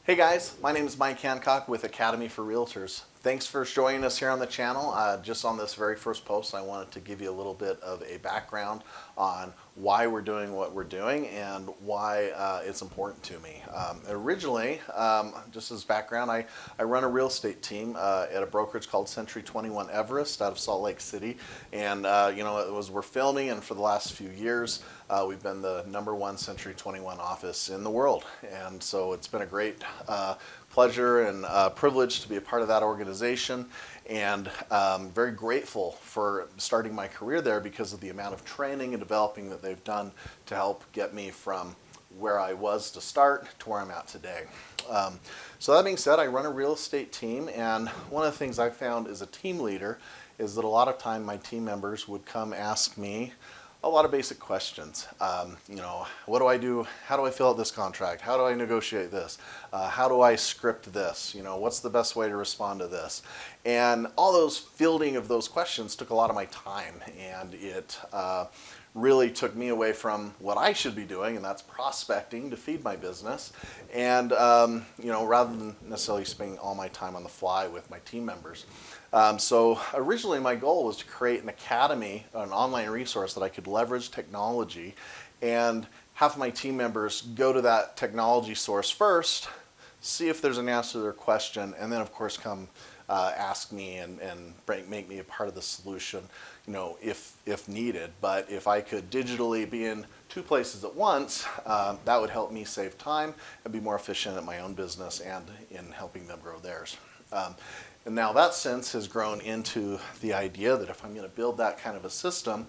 Hey guys, my name is Mike Hancock with Academy for Realtors. Thanks for joining us here on the channel. Just on this very first post, I wanted to give you a little bit of a background on why we're doing what we're doing and why it's important to me. Originally, just as background, I run a real estate team at a brokerage called Century 21 Everest out of Salt Lake City. And we're filming, and for the last few years, we've been the #1 Century 21 office in the world. And so it's been a great pleasure and privilege to be a part of that organization, and very grateful for starting my career there because of the amount of training and developing that they've done to help get me from where I was to start to where I'm at today. So that being said, I run a real estate team, and one of the things I found as a team leader is that a lot of time my team members would come ask me a lot of basic questions. What do I do? How do I fill out this contract? How do I negotiate this? How do I script this? What's the best way to respond to this? And all those fielding of those questions took a lot of my time, and it really took me away from what I should be doing, and that's prospecting to feed my business. And rather than necessarily spending all my time on the fly with my team members. So originally my goal was to create an academy, an online resource that I could leverage technology and have my team members go to that technology source first, see if there's an answer to their question, and then of course come ask me and make me a part of the solution, if needed. But if I could digitally be in two places at once, that would help me save time and be more efficient at my own business and in helping them grow theirs. And now that sense has grown into the idea that if I'm going to build that kind of a system,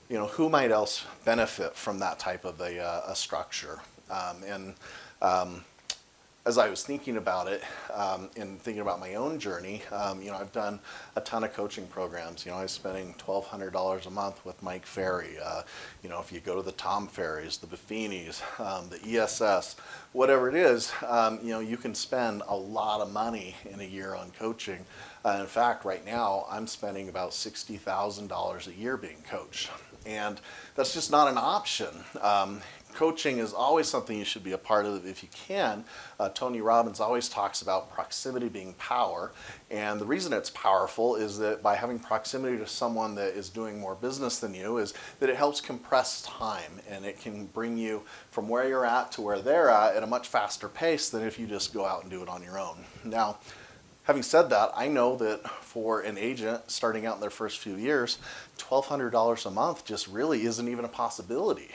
who might else benefit from that type of a structure? As I was thinking about it and thinking about my own journey, I've done a ton of coaching programs. I was spending $1,200 a month with Mike Ferry. If you go to the Tom Ferries, the Buffinis, the ESS, whatever it is, you can spend a lot of money in a year on coaching. In fact, right now, I'm spending about $60,000 a year being coached. And that's just not an option. Coaching is always something you should be a part of if you can. Tony Robbins always talks about proximity being power, and the reason it's powerful is that by having proximity to someone that is doing more business than you is that it helps compress time, and it can bring you from where you're at to where they're at a much faster pace than if you just go out and do it on your own. Now, having said that, I know that for an agent starting out in their first few years, $1,200 a month just really isn't even a possibility.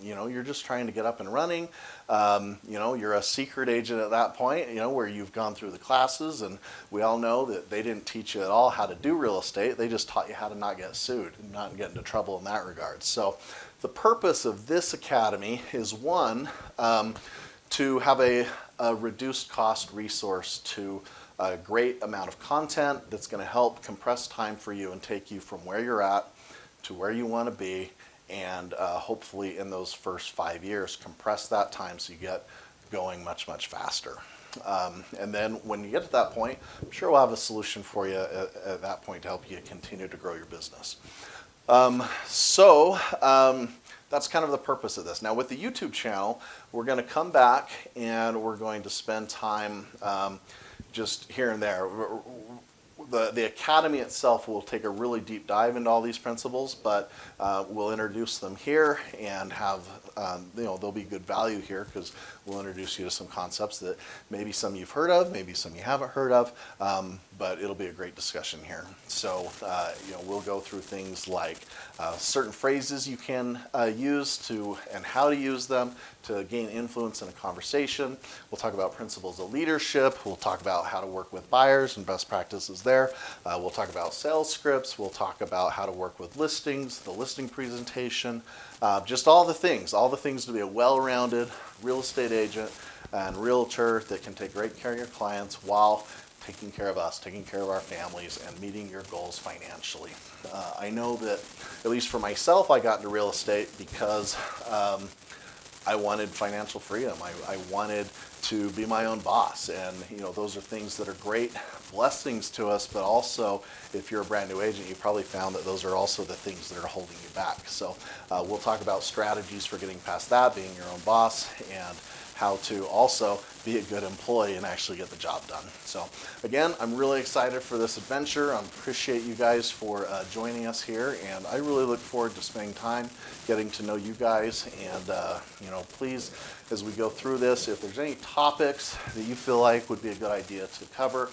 You're just trying to get up and running. You're a secret agent at that point, where you've gone through the classes, and we all know that they didn't teach you at all how to do real estate. They just taught you how to not get sued and not get into trouble in that regard. So the purpose of this academy is, one, to have a reduced cost resource to a great amount of content that's going to help compress time for you and take you from where you're at to where you want to be, and hopefully in those first 5 years compress that time so you get going much, much faster. And then when you get to that point, I'm sure we'll have a solution for you at that point to help you continue to grow your business. That's kind of the purpose of this. Now with the YouTube channel, we're going to come back and we're going to spend time just here and there. The academy itself will take a really deep dive into all these principles, but we'll introduce them here and have, there'll be good value here because we'll introduce you to some concepts that maybe some you've heard of, maybe some you haven't heard of, but it'll be a great discussion here. So, we'll go through things like certain phrases you can use to, and how to use them to gain influence in a conversation. We'll talk about principles of leadership. We'll talk about how to work with buyers and best practices there. We'll talk about sales scripts. We'll talk about how to work with listings, the listing presentation, just all the things to be a well-rounded real estate agent and realtor that can take great care of your clients while taking care of us, taking care of our families, and meeting your goals financially. I know that, at least for myself, I got into real estate because I wanted financial freedom. I wanted to be my own boss, and those are things that are great blessings to us, but also if you're a brand new agent, you probably found that those are also the things that are holding you back. So we'll talk about strategies for getting past that, being your own boss, and how to also be a good employee and actually get the job done. So again, I'm really excited for this adventure. I appreciate you guys for joining us here, and I really look forward to spending time getting to know you guys. And you know, please, as we go through this, if there's any topics that you feel like would be a good idea to cover,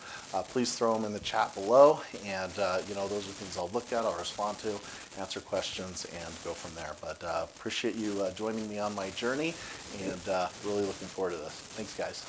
please throw them in the chat below, and you know, those are things I'll look at, I'll respond to, answer questions, and go from there. But appreciate you joining me on my journey, and really looking forward to this. Thanks, guys.